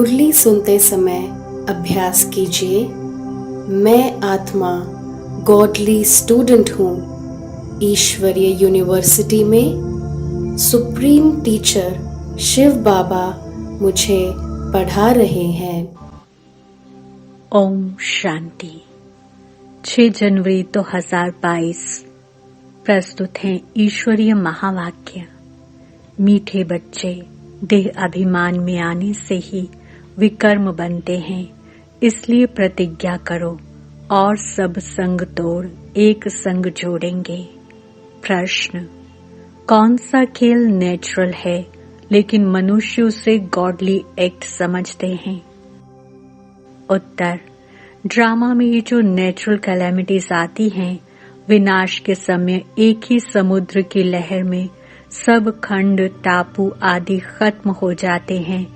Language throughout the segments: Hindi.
मुरली सुनते समय अभ्यास कीजिए। मैं आत्मा गॉडली स्टूडेंट हूँ। ईश्वरीय यूनिवर्सिटी में सुप्रीम टीचर शिव बाबा मुझे पढ़ा रहे हैं। ओम शांति। 6 जनवरी 2022 प्रस्तुत हैं ईश्वरीय महावाक्य। मीठे बच्चे देह अभिमान में आने से ही विकर्म बनते हैं, इसलिए प्रतिज्ञा करो और सब संग तोड़ एक संग जोड़ेंगे। प्रश्न: कौन सा खेल नेचुरल है लेकिन मनुष्य उसे गॉडली एक्ट समझते हैं? उत्तर: ड्रामा में ये जो नेचुरल कैलेमिटीज आती हैं, विनाश के समय एक ही समुद्र की लहर में सब खंड, टापू आदि खत्म हो जाते हैं,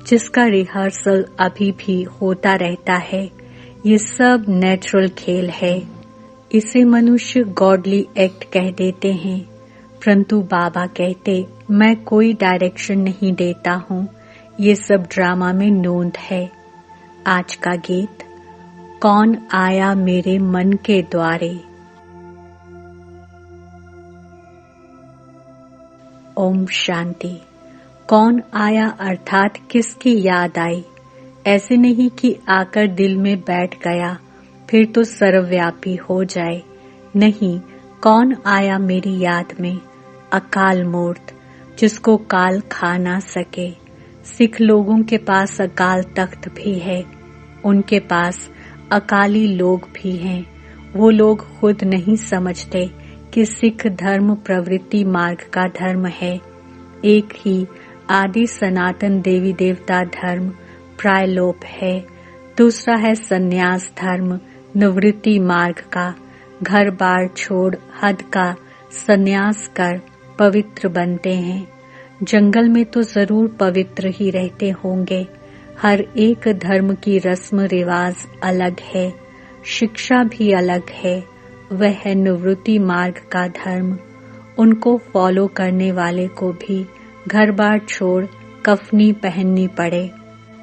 जिसका रिहर्सल अभी भी होता रहता है। ये सब नेचुरल खेल है। इसे मनुष्य गॉडली एक्ट कह देते हैं, परंतु बाबा कहते मैं कोई डायरेक्शन नहीं देता हूँ, ये सब ड्रामा में नोंद है। आज का गीत: कौन आया मेरे मन के द्वारे। ओम शांति। कौन आया अर्थात किसकी याद आई। ऐसे नहीं कि आकर दिल में बैठ गया फिर तो सर्वव्यापी हो जाए। नहीं, कौन आया मेरी याद में? अकाल मूर्त, जिसको काल खा ना सके। सिख लोगों के पास अकाल तख्त भी है, उनके पास अकाली लोग भी हैं। वो लोग खुद नहीं समझते कि सिख धर्म प्रवृत्ति मार्ग का धर्म है। एक ही आदि सनातन देवी देवता धर्म प्रायलोप है। दूसरा है सन्यास धर्म, निवृत्ति मार्ग का। घर बार छोड़ हद का सन्यास कर पवित्र बनते हैं। जंगल में तो जरूर पवित्र ही रहते होंगे। हर एक धर्म की रस्म रिवाज अलग है, शिक्षा भी अलग है। वह है निवृत्ति मार्ग का धर्म। उनको फॉलो करने वाले को भी घर बार छोड़ कफनी पहननी पड़े।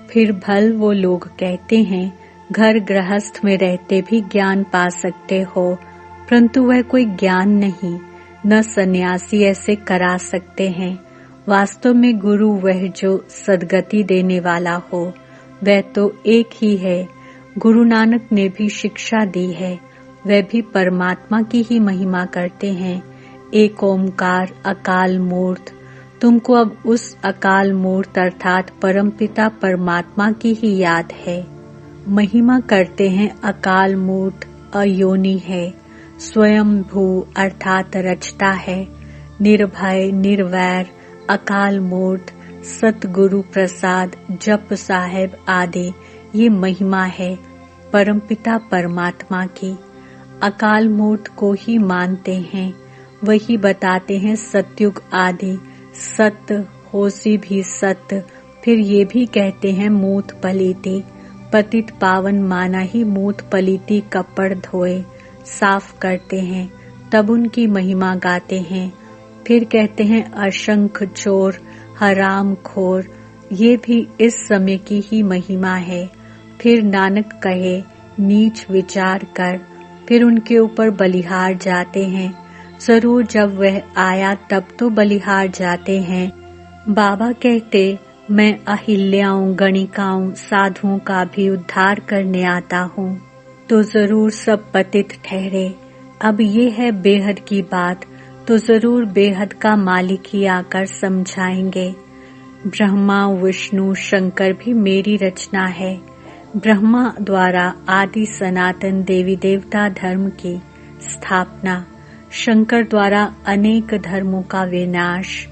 फिर भल वो लोग कहते हैं घर गृहस्थ में रहते भी ज्ञान पा सकते हो, परंतु वह कोई ज्ञान नहीं। न सन्यासी ऐसे करा सकते हैं। वास्तव में गुरु वह जो सद्गति देने वाला हो, वह तो एक ही है। गुरु नानक ने भी शिक्षा दी है, वह भी परमात्मा की ही महिमा करते हैं। एक ओमकार अकाल मूर्त। तुमको अब उस अकाल मूर्त अर्थात परमपिता परमात्मा की ही याद है। महिमा करते हैं अकाल मूर्त अयोनि है, स्वयं भू अर्थात रचता है। निर्भय निर्वैर अकाल मूर्त, सतगुरु प्रसाद, जप साहेब आदि ये महिमा है परमपिता परमात्मा की। अकाल मूर्त को ही मानते हैं, वही बताते हैं सतयुग आदि सत्य, होसी भी सत्य। फिर ये भी कहते हैं मूत पलीती, पतित पावन माना ही मूत पलीती कपड़ धोए साफ करते हैं, तब उनकी महिमा गाते हैं। फिर कहते हैं अशंख चोर हराम खोर, ये भी इस समय की ही महिमा है। फिर नानक कहे नीच विचार कर, फिर उनके ऊपर बलिहार जाते हैं। जरूर जब वह आया तब तो बलिहार जाते हैं। बाबा कहते मैं अहिल्याओं गणिकाओं साधुओं का भी उद्धार करने आता हूँ, तो जरूर सब पतित ठहरे। अब ये है बेहद की बात, तो जरूर बेहद का मालिक ही आकर समझाएंगे। ब्रह्मा विष्णु शंकर भी मेरी रचना है। ब्रह्मा द्वारा आदि सनातन देवी देवता धर्म की स्थापना, शंकर द्वारा अनेक धर्मों का विनाश।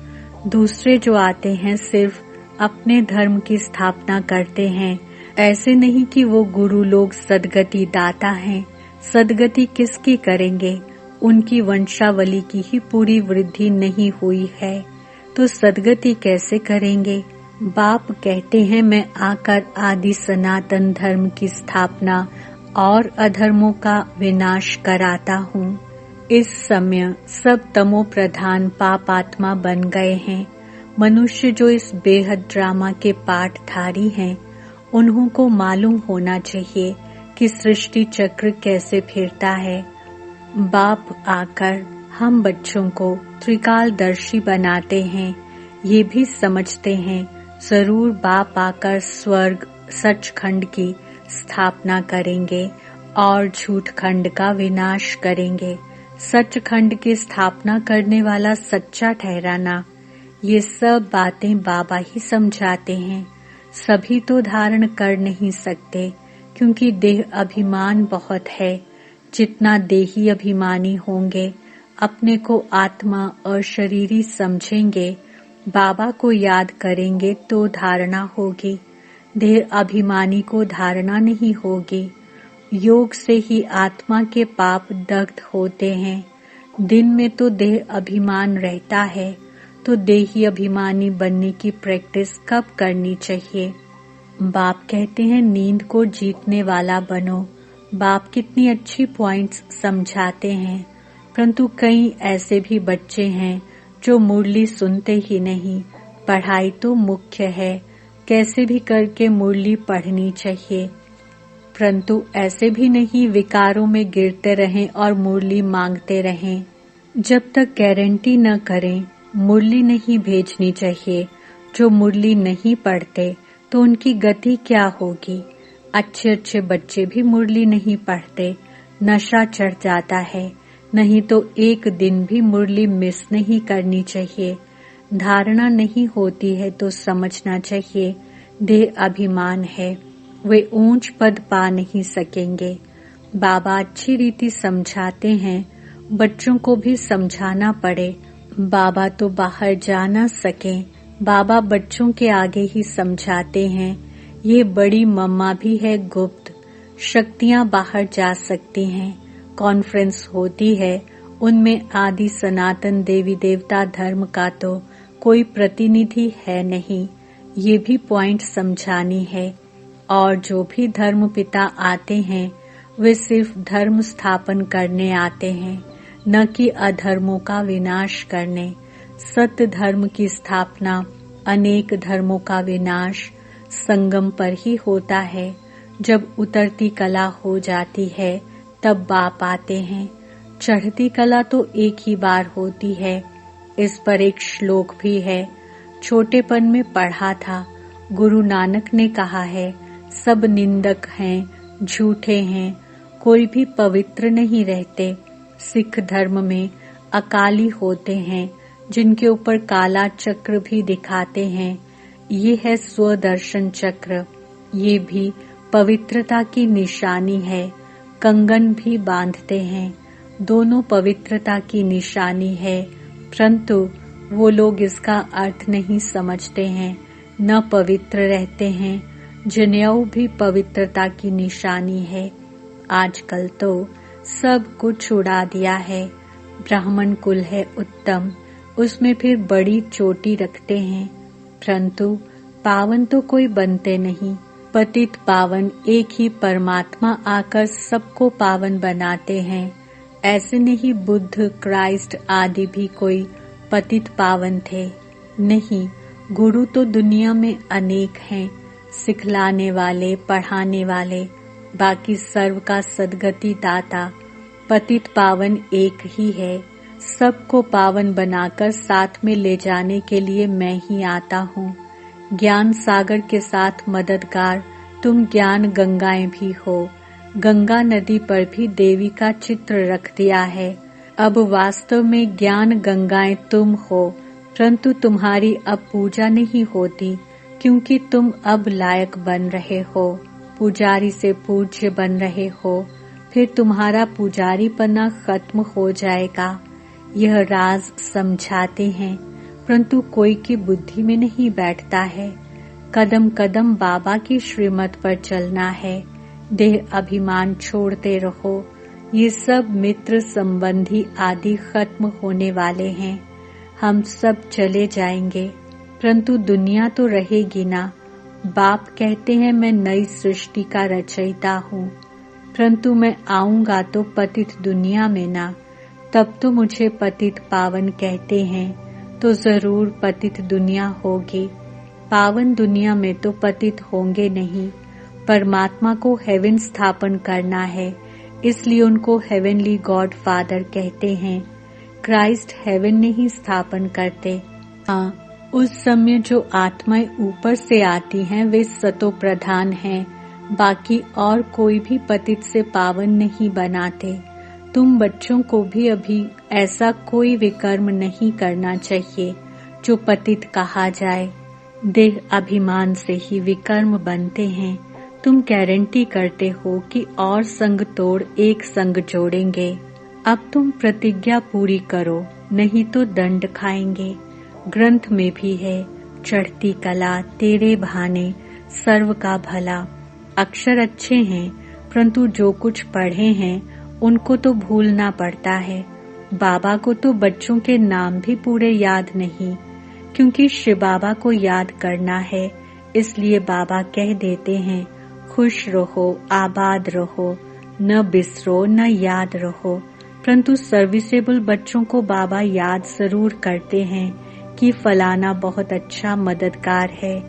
दूसरे जो आते हैं सिर्फ अपने धर्म की स्थापना करते हैं। ऐसे नहीं कि वो गुरु लोग सदगति दाता हैं। सदगति किसकी करेंगे? उनकी वंशावली की ही पूरी वृद्धि नहीं हुई है, तो सदगति कैसे करेंगे? बाप कहते हैं मैं आकर आदि सनातन धर्म की स्थापना और अधर्मों का विनाश कराता हूँ। इस समय सब तमो प्रधान पापात्मा बन गए हैं। मनुष्य जो इस बेहद ड्रामा के पाठधारी हैं, उन्हों को मालूम होना चाहिए कि सृष्टि चक्र कैसे फिरता है। बाप आकर हम बच्चों को त्रिकालदर्शी बनाते हैं। ये भी समझते हैं जरूर बाप आकर स्वर्ग सचखंड की स्थापना करेंगे और झूठ खंड का विनाश करेंगे। सचखंड की स्थापना करने वाला सच्चा ठहराना, ये सब बातें बाबा ही समझाते हैं। सभी तो धारण कर नहीं सकते, क्योंकि देह अभिमान बहुत है। जितना देही अभिमानी होंगे, अपने को आत्मा और शरीरी समझेंगे, बाबा को याद करेंगे तो धारणा होगी। देह अभिमानी को धारणा नहीं होगी। योग से ही आत्मा के पाप दग्ध होते हैं। दिन में तो देह अभिमान रहता है, तो देही अभिमानी बनने की प्रैक्टिस कब करनी चाहिए? बाप कहते हैं नींद को जीतने वाला बनो। बाप कितनी अच्छी पॉइंट्स समझाते हैं, परंतु कई ऐसे भी बच्चे हैं जो मुरली सुनते ही नहीं। पढ़ाई तो मुख्य है, कैसे भी करके मुरली पढ़नी चाहिए, परंतु ऐसे भी नहीं विकारों में गिरते रहें और मुरली मांगते रहें। जब तक गारंटी न करें, मुरली नहीं भेजनी चाहिए। जो मुरली नहीं पढ़ते तो उनकी गति क्या होगी? अच्छे अच्छे बच्चे भी मुरली नहीं पढ़ते, नशा चढ़ जाता है। नहीं तो एक दिन भी मुरली मिस नहीं करनी चाहिए। धारणा नहीं होती है तो समझना चाहिए देह अभिमान है, वे ऊंच पद पा नहीं सकेंगे। बाबा अच्छी रीति समझाते हैं, बच्चों को भी समझाना पड़े। बाबा तो बाहर जा न सके, बाबा बच्चों के आगे ही समझाते हैं। ये बड़ी मम्मा भी है गुप्त, शक्तियाँ बाहर जा सकती हैं। कॉन्फ्रेंस होती है, उनमें आदि सनातन देवी देवता धर्म का तो कोई प्रतिनिधि है नहीं। ये भी पॉइंट समझानी है। और जो भी धर्म पिता आते हैं, वे सिर्फ धर्म स्थापन करने आते हैं, न कि अधर्मों का विनाश करने। सत्य धर्म की स्थापना, अनेक धर्मों का विनाश संगम पर ही होता है। जब उतरती कला हो जाती है, तब बाप आते हैं। चढ़ती कला तो एक ही बार होती है। इस पर एक श्लोक भी है, छोटेपन में पढ़ा था। गुरु नानक ने कहा है, सब निंदक हैं, झूठे हैं, कोई भी पवित्र नहीं रहते। सिख धर्म में अकाली होते हैं, जिनके ऊपर काला चक्र भी दिखाते हैं। ये है स्वदर्शन चक्र। ये भी पवित्रता की निशानी है। कंगन भी बांधते हैं, दोनों पवित्रता की निशानी है, परंतु वो लोग इसका अर्थ नहीं समझते हैं, न पवित्र रहते हैं। जनेऊ भी पवित्रता की निशानी है। आजकल तो सब कुछ उड़ा दिया है। ब्राह्मण कुल है उत्तम, उसमें फिर बड़ी चोटी रखते हैं, परंतु पावन तो कोई बनते नहीं। पतित पावन एक ही परमात्मा आकर सबको पावन बनाते हैं। ऐसे नहीं बुद्ध, क्राइस्ट आदि भी कोई पतित पावन थे। नहीं, गुरु तो दुनिया में अनेक हैं, सिखलाने वाले, पढ़ाने वाले, बाकी सर्व का सद्गति दाता। पतित पावन एक ही है। सबको पावन बनाकर साथ में ले जाने के लिए मैं ही आता हूँ। ज्ञान सागर के साथ मददगार तुम ज्ञान गंगाएं भी हो। गंगा नदी पर भी देवी का चित्र रख दिया है। अब वास्तव में ज्ञान गंगाएं तुम हो, परंतु तुम्हारी अब पूजा नहीं होती, क्योंकि तुम अब लायक बन रहे हो, पुजारी से पूज्य बन रहे हो। फिर तुम्हारा पुजारी पना खत्म हो जाएगा। यह राज समझाते हैं, परंतु कोई की बुद्धि में नहीं बैठता है। कदम कदम बाबा की श्रीमत पर चलना है। देह अभिमान छोड़ते रहो। ये सब मित्र संबंधी आदि खत्म होने वाले हैं। हम सब चले जाएंगे, परंतु दुनिया तो रहेगी ना। बाप कहते हैं मैं नई सृष्टि का रचयिता हूँ, परंतु मैं आऊंगा तो पतित दुनिया में ना। तब तो मुझे पतित पावन कहते हैं, तो जरूर पतित दुनिया होगी। पावन दुनिया में तो पतित होंगे नहीं। परमात्मा को हेवन स्थापन करना है, इसलिए उनको हेवनली गॉड फादर कहते हैं। क्राइस्ट हेवन नहीं स्थापन करते। हाँ, उस समय जो आत्माएं ऊपर से आती हैं वे सतो प्रधान हैं, बाकी और कोई भी पतित से पावन नहीं बनाते। तुम बच्चों को भी अभी ऐसा कोई विकर्म नहीं करना चाहिए जो पतित कहा जाए। देह अभिमान से ही विकर्म बनते हैं। तुम गारंटी करते हो कि और संग तोड़ एक संग जोड़ेंगे। अब तुम प्रतिज्ञा पूरी करो, नहीं तो दंड खाएंगे। ग्रंथ में भी है, चढ़ती कला तेरे बहाने सर्व का भला। अक्षर अच्छे हैं, परंतु जो कुछ पढ़े हैं उनको तो भूलना पड़ता है। बाबा को तो बच्चों के नाम भी पूरे याद नहीं, क्योंकि शिव बाबा को याद करना है, इसलिए बाबा कह देते हैं खुश रहो, आबाद रहो, न बिसरो न याद रहो। परंतु सर्विसेबल बच्चों को बाबा याद जरूर करते हैं कि फलाना बहुत अच्छा मददगार है।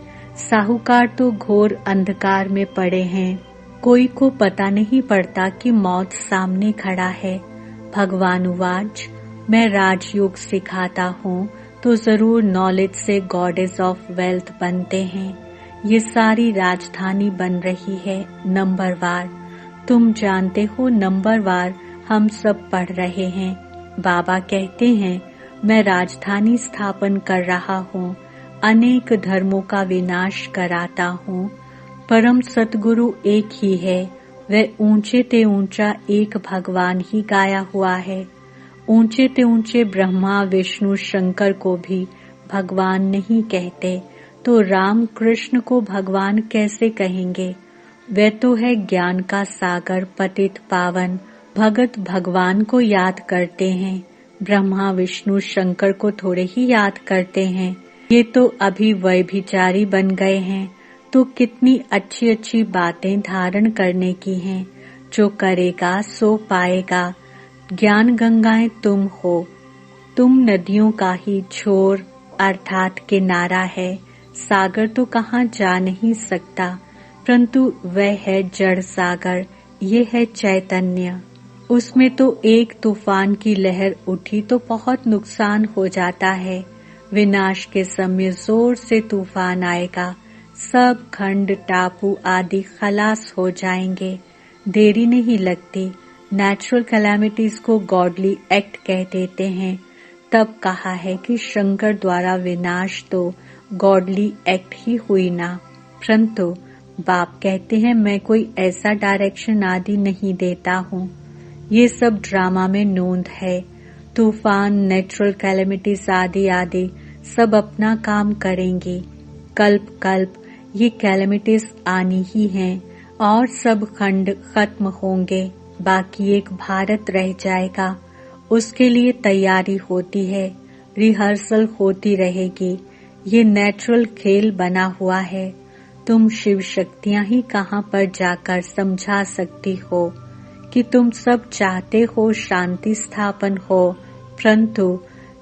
साहूकार तो घोर अंधकार में पड़े हैं, कोई को पता नहीं पड़ता कि मौत सामने खड़ा है। भगवान उवाच, मैं राजयोग सिखाता हूँ तो जरूर नॉलेज से गॉडेस ऑफ वेल्थ बनते हैं। ये सारी राजधानी बन रही है नंबरवार। तुम जानते हो नंबरवार हम सब पढ़ रहे हैं। बाबा कहते हैं मैं राजधानी स्थापन कर रहा हूँ, अनेक धर्मों का विनाश कराता हूँ। परम सतगुरु एक ही है, वह ऊंचे ते ऊंचा एक भगवान ही गाया हुआ है। ऊंचे ते ऊंचे ब्रह्मा विष्णु शंकर को भी भगवान नहीं कहते, तो राम कृष्ण को भगवान कैसे कहेंगे? वह तो है ज्ञान का सागर पतित पावन। भगत भगवान को याद करते हैं, ब्रह्मा विष्णु शंकर को थोड़े ही याद करते हैं। ये तो अभी व्यभिचारी बन गए हैं, तो कितनी अच्छी अच्छी बातें धारण करने की हैं। जो करेगा सो पाएगा। ज्ञान गंगाएं तुम हो, तुम नदियों का ही छोर अर्थात किनारा है। सागर तो कहाँ जा नहीं सकता, परंतु वह है जड़ सागर, ये है चैतन्य। उसमें तो एक तूफान की लहर उठी तो बहुत नुकसान हो जाता है। विनाश के समय जोर से तूफान आएगा, सब खंड टापू आदि खलास हो जाएंगे, देरी नहीं लगती। नेचुरल कैलामिटीज को गॉडली एक्ट कह देते हैं। तब कहा है कि शंकर द्वारा विनाश तो गॉडली एक्ट ही हुई ना। परंतु बाप कहते हैं मैं कोई ऐसा डायरेक्शन आदि नहीं देता हूँ, ये सब ड्रामा में नोंद है। तूफान नेचुरल कैलेमिटीज आदि आदि सब अपना काम करेंगी। कल्प कल्प ये कैलेमिटीज आनी ही हैं और सब खंड खत्म होंगे, बाकी एक भारत रह जाएगा। उसके लिए तैयारी होती है, रिहर्सल होती रहेगी। ये नेचुरल खेल बना हुआ है। तुम शिव शक्तियां ही कहाँ पर जाकर समझा सकती हो कि तुम सब चाहते हो शांति स्थापन हो, परंतु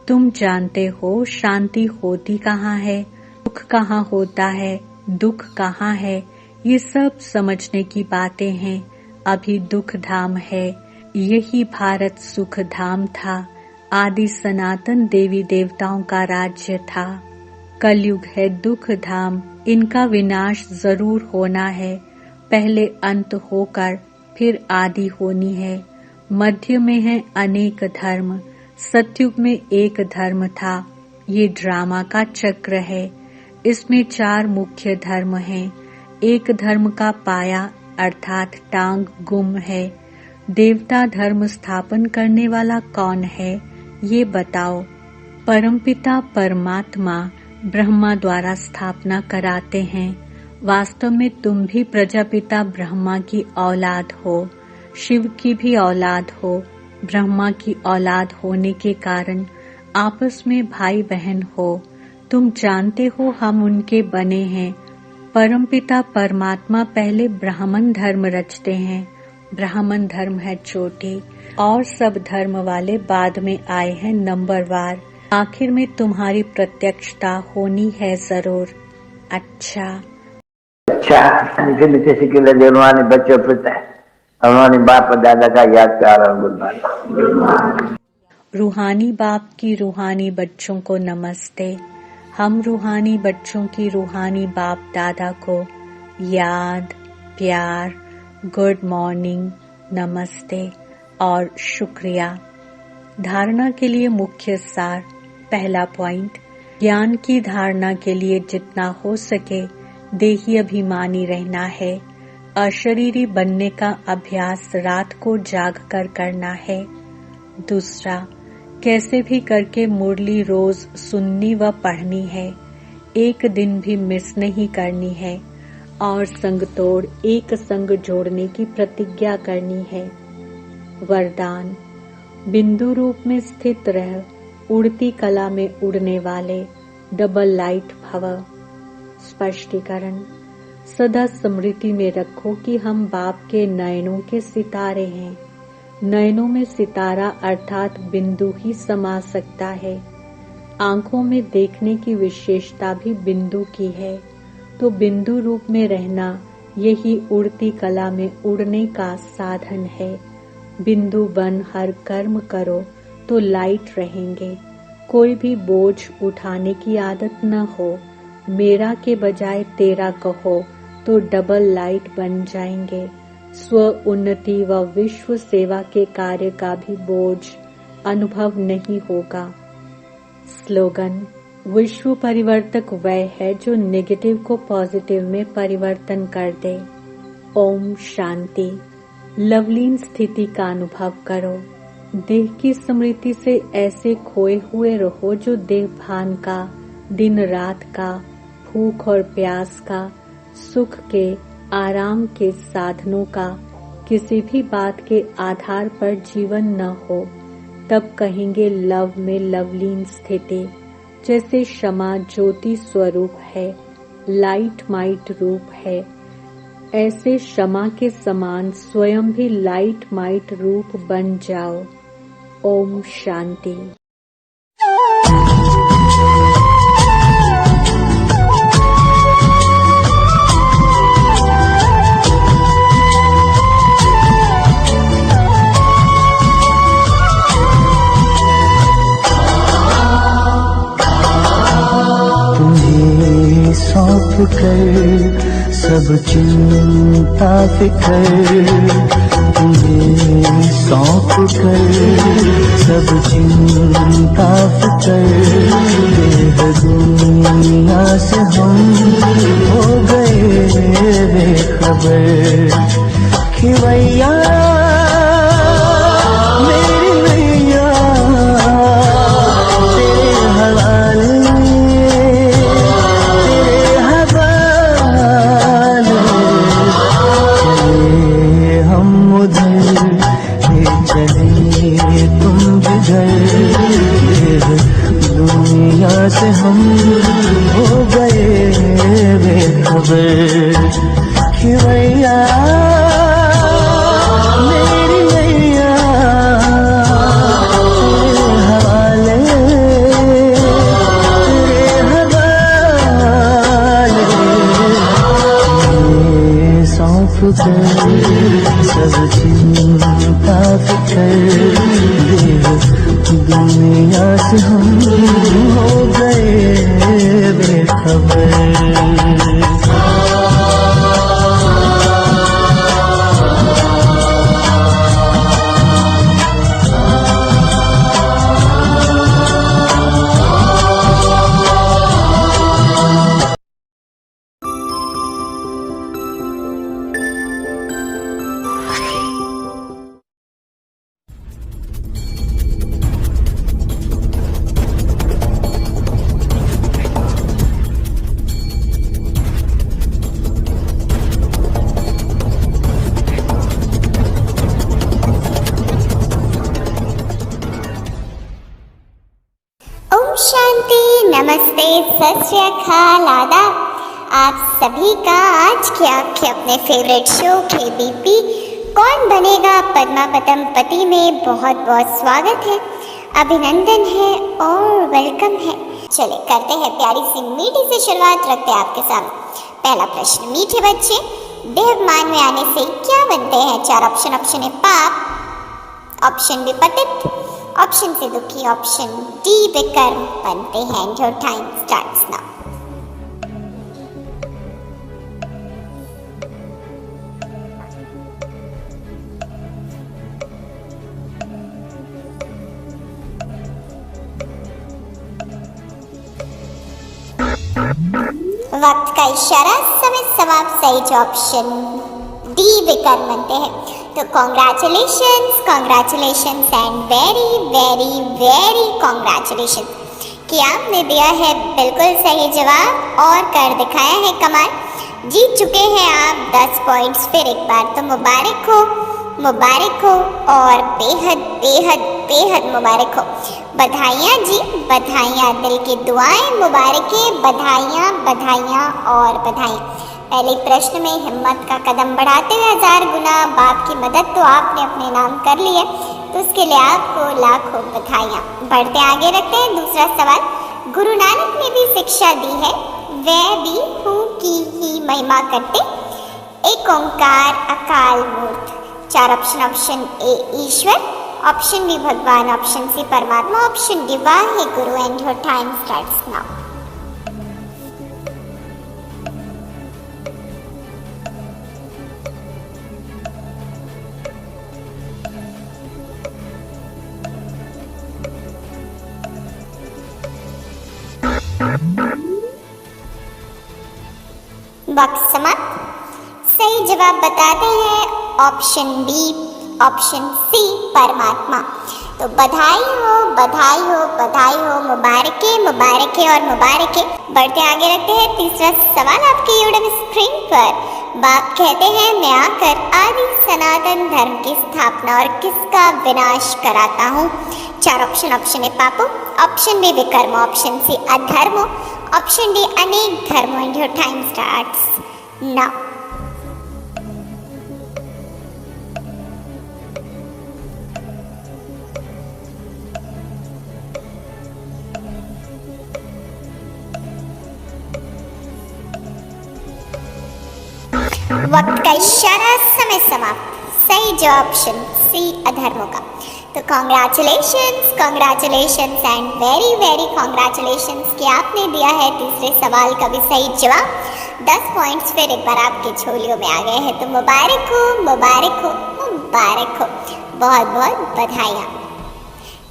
तुम जानते हो शांति होती कहाँ है, दुख कहाँ होता है, दुख कहाँ है। ये सब समझने की बातें हैं। अभी दुख धाम है, यही भारत सुख धाम था। आदि सनातन देवी देवताओं का राज्य था। कलयुग है दुख धाम, इनका विनाश जरूर होना है। पहले अंत होकर फिर आदि होनी है। मध्य में है अनेक धर्म, सतयुग में एक धर्म था। ये ड्रामा का चक्र है। इसमें 4 मुख्य धर्म हैं। एक धर्म का पाया अर्थात टांग गुम है। देवता धर्म स्थापन करने वाला कौन है, ये बताओ। परमपिता परमात्मा ब्रह्मा द्वारा स्थापना कराते हैं। वास्तव में तुम भी प्रजापिता ब्रह्मा की औलाद हो, शिव की भी औलाद हो। ब्रह्मा की औलाद होने के कारण आपस में भाई बहन हो। तुम जानते हो हम उनके बने हैं। परमपिता परमात्मा पहले ब्राह्मण धर्म रचते हैं। ब्राह्मण धर्म है चोटी और सब धर्म वाले बाद में आए हैं नंबरवार। आखिर में तुम्हारी प्रत्यक्षता होनी है जरूर। अच्छा, अच्छा मीठे मीठे सिक्के लगे रूहानी बच्चों पिता रूहानी बाप दादा का याद प्यार और गुड। रूहानी बाप की रूहानी बच्चों को नमस्ते। हम रूहानी बच्चों की रूहानी बाप दादा को याद, प्यार, गुड मॉर्निंग, नमस्ते और शुक्रिया। धारणा के लिए मुख्य सार। पहला पॉइंट, ज्ञान की धारणा के लिए जितना हो सके देही अभिमानी रहना है। अशरीरी बनने का अभ्यास रात को जाग कर करना है। दूसरा, कैसे भी करके मुरली रोज सुननी व पढ़नी है, एक दिन भी मिस नहीं करनी है और संग तोड़ एक संग जोड़ने की प्रतिज्ञा करनी है। वरदान, बिंदु रूप में स्थित रह उड़ती कला में उड़ने वाले डबल लाइट भव। स्पष्टीकरण, सदा स्मृति में रखो कि हम बाप के नयनों के सितारे हैं। नयनों में सितारा अर्थात बिंदु ही समा सकता है। आंखों में देखने की विशेषता भी बिंदु की है, तो बिंदु रूप में रहना यही उड़ती कला में उड़ने का साधन है। बिंदु बन हर कर्म करो तो लाइट रहेंगे। कोई भी बोझ उठाने की आदत न हो। मेरा के बजाय तेरा कहो तो डबल लाइट बन जाएंगे। स्व उन्नति व विश्व सेवा के कार्य का भी बोझ अनुभव नहीं होगा। स्लोगन, विश्व परिवर्तक वह है जो नेगेटिव को पॉजिटिव में परिवर्तन कर दे। ओम शांति। लवलीन स्थिति का अनुभव करो। देह की स्मृति से ऐसे खोए हुए रहो जो देह भान का, दिन रात का, भूख और प्यास का, सुख के, आराम के साधनों का, किसी भी बात के आधार पर जीवन न हो, तब कहेंगे लव में लवलीन स्थिति। जैसे क्षमा ज्योति स्वरूप है, लाइट माइट रूप है, ऐसे क्षमा के समान स्वयं भी लाइट माइट रूप बन जाओ। ओम शांति। तुम्हें सौंप कर सब चिंता फिकर, तुम्हें सौंप कर सब चिंता फिकर, देह दुनिया से हम हो गए बेखबर। खिवैया मेरी नैया तेरे हवाले, दुनिया से हम हो गए बेखबर। खिवैया मेरी नैया तेरे हवाले, तेरे हवाले, सौंप कर सब चिंता फिकर, दुनिया से हम हो गए बेखबर। शांति, नमस्ते, सत श्री अकाल, आदाब। आप सभी का आज के आपके अपने फेवरेट शो KBP कौन बनेगा पद्मापतम पति में बहुत बहुत स्वागत है, अभिनंदन है और वेलकम है। चले करते हैं प्यारी सी मीठी सी शुरुआत, रखते हैं आपके सामने पहला प्रश्न, मीठे बच्चे देवमान में आने से क्या बनते हैं? 4 ऑप्शन। ऑप्शन ए पाप, ऑप्शन बी पतित, ऑप्शन सी दुखी, ऑप्शन डी विकर्म बनते हैं। Your time starts now. वक्त का इशारा, समय समाप्त। सही जो ऑप्शन डी विकर्म बनते हैं। तो congratulations, congratulations and very very very congratulations कि आपने दिया है बिल्कुल सही जवाब और कर दिखाया है कमाल। जीत चुके हैं आप 10 पॉइंट्स फिर एक बार। तो मुबारक हो, मुबारक हो और बेहद बेहद बेहद मुबारक हो। बधाइयाँ जी, बधाइयाँ, दिल की दुआएं, मुबारकें, बधाइयाँ बधाइयाँ और बधाइयाँ। पहले प्रश्न में हिम्मत का कदम बढ़ाते हुए 1000 गुना बाप की मदद तो आपने अपने नाम कर ली है, तो उसके लिए आपको लाखों बधाइयाँ। बढ़ते आगे रखते हैं दूसरा सवाल। गुरु नानक ने भी शिक्षा दी है, वह भी हूँ की ही महिमा करते, एक ओंकार अकाल मूर्त। 4 ऑप्शन। ऑप्शन ए ईश्वर, ऑप्शन बी भगवान, ऑप्शन सी परमात्मा, option D Waheguru. And your time starts now. वक्त समाप्त। सही जवाब बताते हैं ऑप्शन बी, ऑप्शन सी परमात्मा। तो बधाई हो, बधाई हो, बधाई हो, मुबारकें मुबारकें और मुबारकें। बढ़ते आगे रखते हैं तीसरा सवाल आपकी यूट्यूब स्क्रीन पर। बाप कहते हैं मैं आकर आदि सनातन धर्म की स्थापना और किसका विनाश कराता हूँ? 4 ऑप्शन। ऑप्शन ए पापों, ऑप्शन बी विकर्म, ऑप्शन सी अधर्मो, ऑप्शन डी अनेक धर्मों। And your time starts now. वक्त का इशारा, समय समाप्त। सही जो ऑप्शन सी अधर्मों का। तो congratulations, congratulations and very very congratulations कि आपने दिया है तीसरे सवाल का भी सही जवाब। 10 पॉइंट्स फिर एक बार आपकी झोलियों में आ गए हैं। तो मुबारक हो, मुबारक हो, मुबारक हो, बहुत बहुत बधाइयाँ।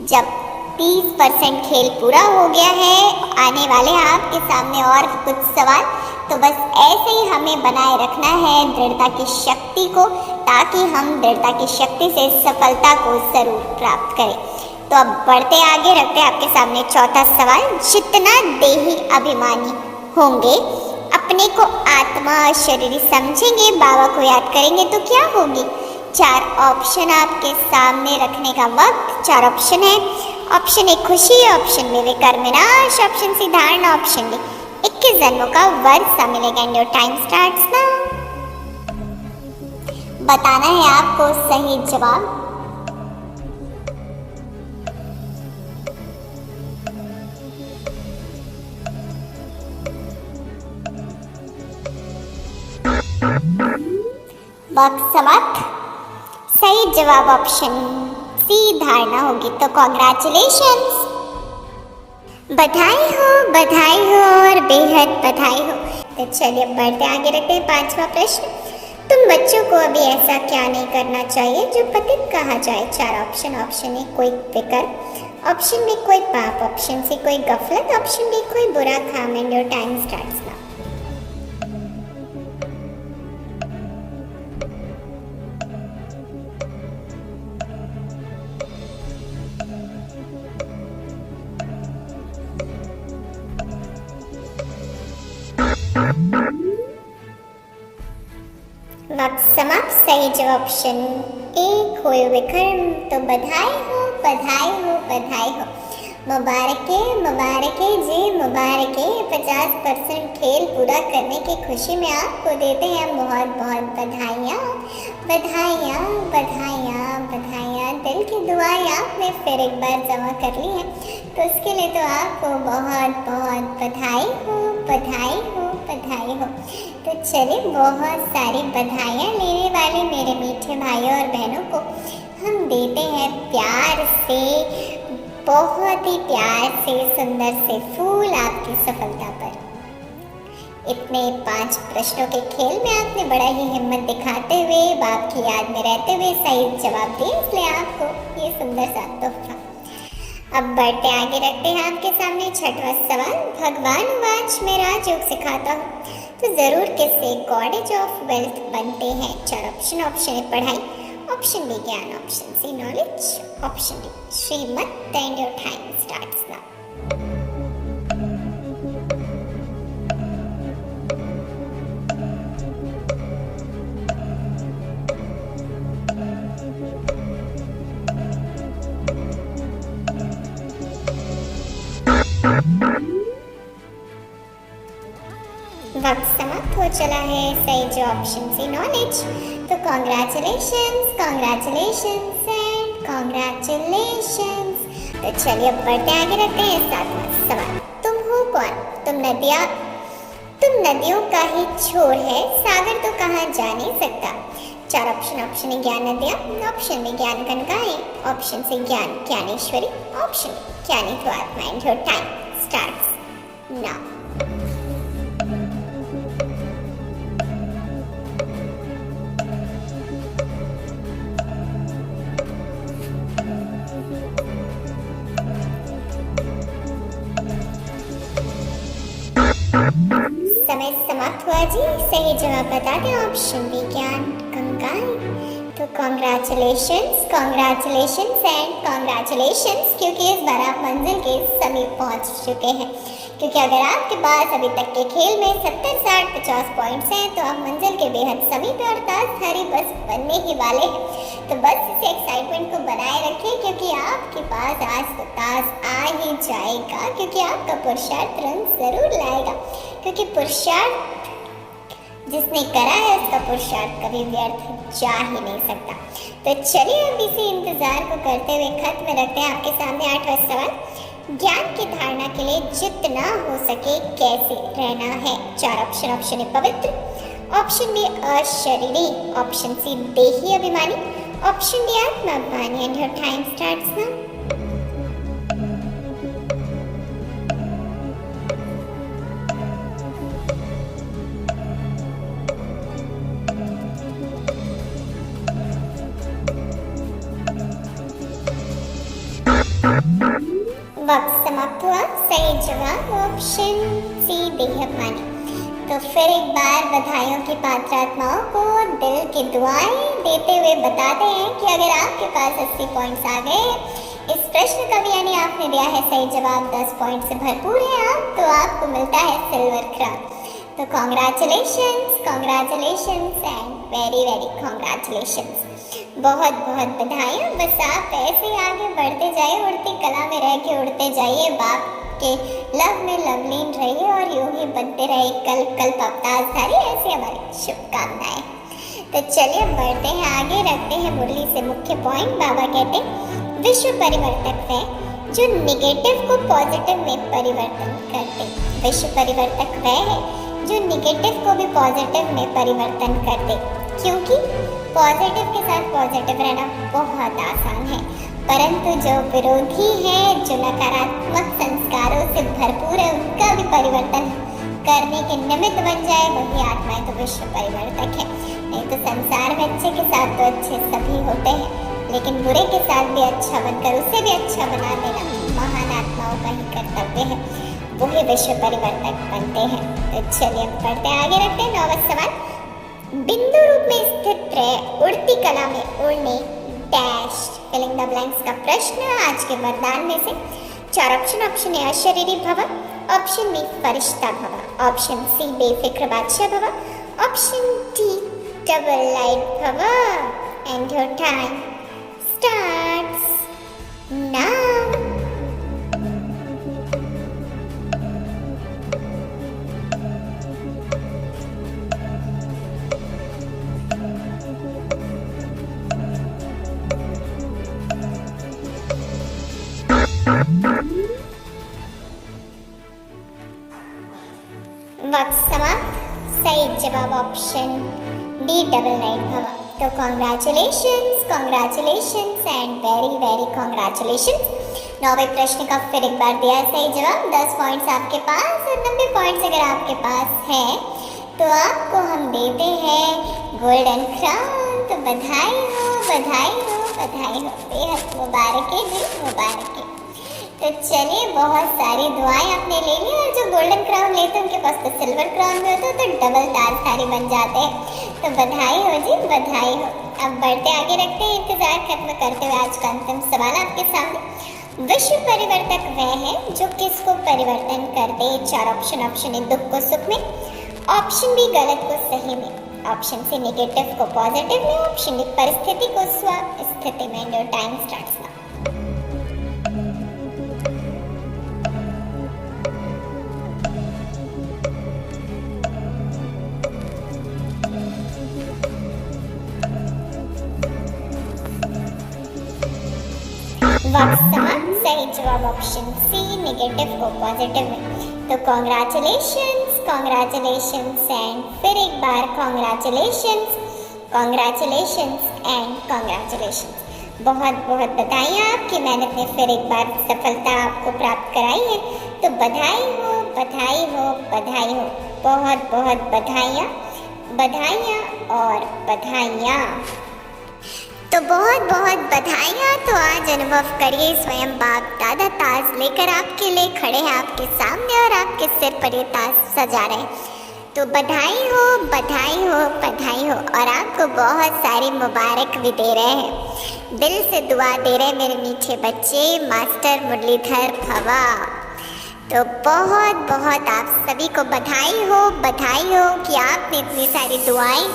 जब 30% खेल पूरा हो गया है, आने वाले हैं आपके सामने और कुछ सवाल। तो बस ऐसे ही हमें बनाए रखना है दृढ़ता की शक्ति को, ताकि हम दृढ़ता की शक्ति से सफलता को जरूर प्राप्त करें। तो अब बढ़ते आगे रखते हैं आपके सामने चौथा सवाल। जितना देही अभिमानी होंगे, अपने को आत्मा और शरीर समझेंगे, बाबा को याद करेंगे तो क्या होगी? 4 ऑप्शन आपके सामने रखने का वक्त। 4 ऑप्शन है। ऑप्शन ए खुशी, ऑप्शन बी विकर्म विनाश, ऑप्शन सी धारणा, ऑप्शन डी 21 जन्मों का वर्षा मिलेगा। And your time starts now. बताना है आपको सही जवाब। वक्त समाप्त। सही जवाब ऑप्शन सी धारणा होगी। तो कॉन्ग्रेचुलेशंस, बधाई हो और बेहद बधाई हो। तो चलिए बढ़ते आगे रखते हैं 5वां प्रश्न। तुम बच्चों को अभी ऐसा क्या नहीं करना चाहिए जो पतित कहा जाए? 4 ऑप्शन। ऑप्शन ए कोई विकर्म, ऑप्शन बी कोई पाप, ऑप्शन सी कोई गफलत, ऑप्शन डी कोई बुरा काम। And your time starts now. वक्त समाप्त। सही जवाब ऑप्शन ए कोई विकर्म। तो बधाई हो, बधाई हो, बधाई हो, मुबारके मुबारके जी, मुबारके। 50% खेल पूरा करने की खुशी में आपको देते हैं बहुत बहुत बधाइयाँ, बधाइयाँ, बधाइयाँ, बधाइयाँ। दिल की दुआएं आपने फिर एक बार जमा कर ली है, तो उसके लिए तो आपको बहुत बहुत बधाई हो, बधाई हो, बधाई हो। तो चलिए बहुत सारी बधाइयाँ लेने वाले मेरे मीठे भाइयों और बहनों को हम देते हैं प्यार से, बहुत ही प्यार से सुंदर से फूल आपकी सफलता पर। इतने 5 प्रश्नों के खेल में आपने बड़ा ही हिम्मत दिखाते हुए, बाप की याद में रहते हुए सही जवाब दिए, इसलिए आपको ये सुंदर सा तोहफा। अब बढ़ते आगे रखते हैं आपके सामने 6वां सवाल। भगवान वाच में राजयोग सिखाता हूँ तो जरूर किससे गॉडेज ऑफ वेल्थ बनते हैं? 4 ऑप्शन। ऑप्शन ए पढ़ाई, ऑप्शन बी ज्ञान, option C knowledge, option D श्रीमत। And your time starts now. वक्त समाप्त हो चला है। सही जो ऑप्शन सी नॉलेज। तो कॉन्ग्रेचुलेशंस, कॉन्ग्रेचुलेशंस एंड कॉन्ग्रेचुलेशंस। तो चलिए अब बढ़ते आगे रखते हैं 7वां सवाल। तुम हो कौन? तुम नदियों का ही छोर है, सागर तो कहाँ जा नहीं सकता। 4 ऑप्शन। ऑप्शन ए ज्ञान नदियाँ, ऑप्शन बी ज्ञान गंगाएं, ऑप्शन सी ज्ञान ज्ञानेश्वरी, ऑप्शन डी ज्ञानी तो आत्मा। And your time starts now. समय समाप्त हुआ जी। सही जवाब बता दें ऑप्शन बी ज्ञान गंगाएं। तो कॉन्ग्रेचुलेशंस, कॉन्ग्रेचुलेशंस एंड कॉन्ग्रेचुलेशंस, क्योंकि इस बार आप मंजिल के समीप पहुंच चुके हैं। क्योंकि अगर आपके पास अभी तक के खेल में 70, 60, 50 पॉइंट्स हैं तो आप मंजिल के बेहद समीप और ताजधारी बस बनने ही वाले हैं। तो बस इस एक्साइटमेंट को बनाए रखें, क्योंकि आपके पास आज तो ताज आ ही जाएगा, क्योंकि आपका पुरुषार्थ रंग जरूर लाएगा। क्योंकि पुरुषार्थ जिसने करा है उसका पुरुषार्थ कभी व्यर्थ जा ही नहीं सकता। तो चलिए अब इसी इंतजार को करते हुए खत्म में रखते हैं आपके सामने 8वां सवाल। ज्ञान की धारणा के लिए जितना हो सके कैसे रहना है? 4 ऑप्शन। ऑप्शन ए पवित्र, ऑप्शन बी अशरीरी, ऑप्शन सी देही अभिमानी, ऑप्शन डी आत्माभिमानी। And your time starts now. वक्त समाप्त हुआ। सही जवाब ऑप्शन सी देहाभिमानी। तो फिर एक बार बधाइयों की पात्र आत्माओं को दिल की दुआएं देते हुए बताते हैं कि अगर आपके पास 80 पॉइंट्स आ गए इस प्रश्न का भी, यानी आपने दिया है सही जवाब, 10 पॉइंट से भरपूर है आप, तो आपको मिलता है सिल्वर क्राउन। तो congratulations, congratulations and very very congratulations. बहुत बहुत बधाइयाँ। बस आप ऐसे ही आगे बढ़ते जाइए, उड़ती कला में रह के उड़ते जाइए, बाप के लव में लवलीन रहिए और यूं ही बनते रहे कल कल ताजधारी। ऐसी हमारी शुभकामनाएं। तो चलिए बढ़ते हैं आगे, रखते हैं मुरली से मुख्य पॉइंट। बाबा कहते हैं विश्व परिवर्तक है जो निगेटिव को पॉजिटिव में परिवर्तन करते। विश्व परिवर्तक वह है जो निगेटिव को भी पॉजिटिव में परिवर्तन करते, क्योंकि पॉजिटिव के साथ पॉजिटिव रहना बहुत आसान है, परंतु जो विरोधी है, जो नकारात्मक संस्कारों से भरपूर है, उनका भी परिवर्तन करने के निमित्त बन जाए, वही आत्माएं तो विश्व परिवर्तक है। नहीं तो संसार में अच्छे के साथ तो अच्छे सभी होते हैं, लेकिन बुरे के साथ भी अच्छा बनकर उसे भी अच्छा बना देना महान आत्माओं का ही कर्तव्य है, वही विश्व परिवर्तक बनते हैं। तो चलिए अब बढ़ते आगे, रखते हैं 9वां सवाल। बिंदु रूप में स्थित रहे उड़ती कला में उड़ने डैश फिलिंग द ब्लैंक्स का प्रश्न आज के वरदान में से 4 ऑप्शन। ऑप्शन ए अशरीरी भव, ऑप्शन बी फरिश्ता भव, ऑप्शन सी बेफिक्र बादशाह भव, ऑप्शन डी डबल लाइट भव। And your time starts now. वक्त समाप्त। सही जवाब ऑप्शन डी डबल नाइट भवा। तो congratulations and very very congratulations. 9वें प्रश्न का फिर एक बार दिया सही जवाब। 10 पॉइंट्स आपके पास और 90 पॉइंट्स अगर आपके पास है तो आपको हम देते हैं गोल्डन क्राउन। तो बधाई हो, बधाई हो, बधाई हो, बेहद मुबारक है जी, मुबारक है। तो चलिए, बहुत सारी दुआएं आपने ले ली और जो गोल्डन क्राउन लेते हैं उनके पास तो सिल्वर क्राउन भी होता है, तो डबल ताजधारी बन जाते हैं। तो बधाई हो जी, बधाई हो। अब बढ़ते आगे, रखते हैं इंतजार खत्म करते हुए आज का अंतिम सवाल आपके सामने। विश्व परिवर्तक वह है जो किसको परिवर्तन कर दे? 4 ऑप्शन। ऑप्शन ए दुख को सुख में, ऑप्शन बी गलत को सही में, ऑप्शन सी नेगेटिव को पॉजिटिव में, ऑप्शन डी परिस्थिति को स्थिति में। Your time starts now. वक्त समाप्त। सही जवाब ऑप्शन सी नेगेटिव को पॉजिटिव में। तो कॉन्ग्रेचुलेशंस एंड फिर एक बार कॉन्ग्रेचुलेशंस एंड कॉन्ग्रेचुलेशंस। बहुत बहुत बधाई, आपकी मेहनत ने फिर एक बार सफलता आपको प्राप्त कराई है। तो बधाई हो, बधाई हो, बधाई हो, बहुत बहुत बधाइयाँ, बधाइयाँ और बधाइयाँ। तो बहुत बहुत बधाइयाँ। तो आज अनुभव करिए स्वयं बाप दादा ताज लेकर आपके लिए खड़े हैं आपके सामने और आपके सिर पर ये ताज सजा रहे हैं। तो बधाई हो, बधाई हो, बधाई हो। और आपको बहुत सारी मुबारक भी दे रहे हैं, दिल से दुआ दे रहे हैं मेरे मीठे बच्चे मास्टर मुरलीधर भवा। तो बहुत बहुत आप सभी को बधाई हो कि आपने इतनी सारी दुआएं,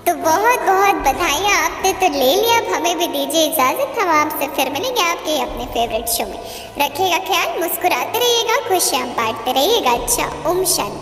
तो बहुत बहुत बधाइयाँ आपने तो ले लिया। अब हमें भी दीजिए इजाज़त, हम आपसे फिर मिलेंगे आपके अपने फेवरेट शो में। रखिएगा ख्याल, मुस्कुराते रहिएगा, खुशियाँ बांटते रहिएगा। अच्छा, ओम शांति।